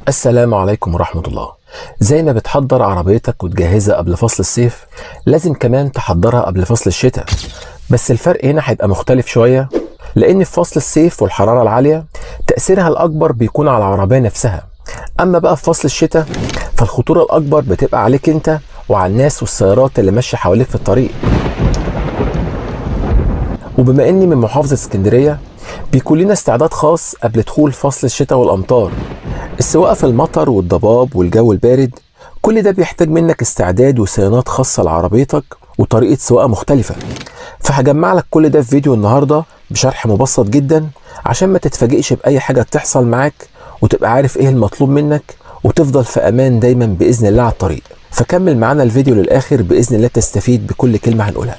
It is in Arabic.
السلام عليكم ورحمة الله. زي ما بتحضر عربيتك وتجهزها قبل فصل الصيف، لازم كمان تحضرها قبل فصل الشتاء. بس الفرق هنا هيبقى مختلف شوية، لأن في فصل الصيف والحرارة العالية تأثيرها الأكبر بيكون على العربية نفسها. أما بقى في فصل الشتاء فالخطورة الأكبر بتبقى عليك أنت وعلى الناس والسيارات اللي ماشية حواليك في الطريق. وبما إني من محافظة اسكندرية، بيكون لنا استعداد خاص قبل دخول فصل الشتاء والأمطار. السواقة في المطر والضباب والجو البارد، كل ده بيحتاج منك استعداد وصيانات خاصة لعربيتك وطريقة سواقة مختلفة. فهجمع لك كل ده في فيديو النهاردة بشرح مبسط جدا، عشان ما تتفاجئش بأي حاجة بتحصل معاك، وتبقى عارف ايه المطلوب منك، وتفضل في أمان دايما بإذن الله على الطريق. فكمل معانا الفيديو للآخر بإذن الله تستفيد بكل كلمة هنقولها.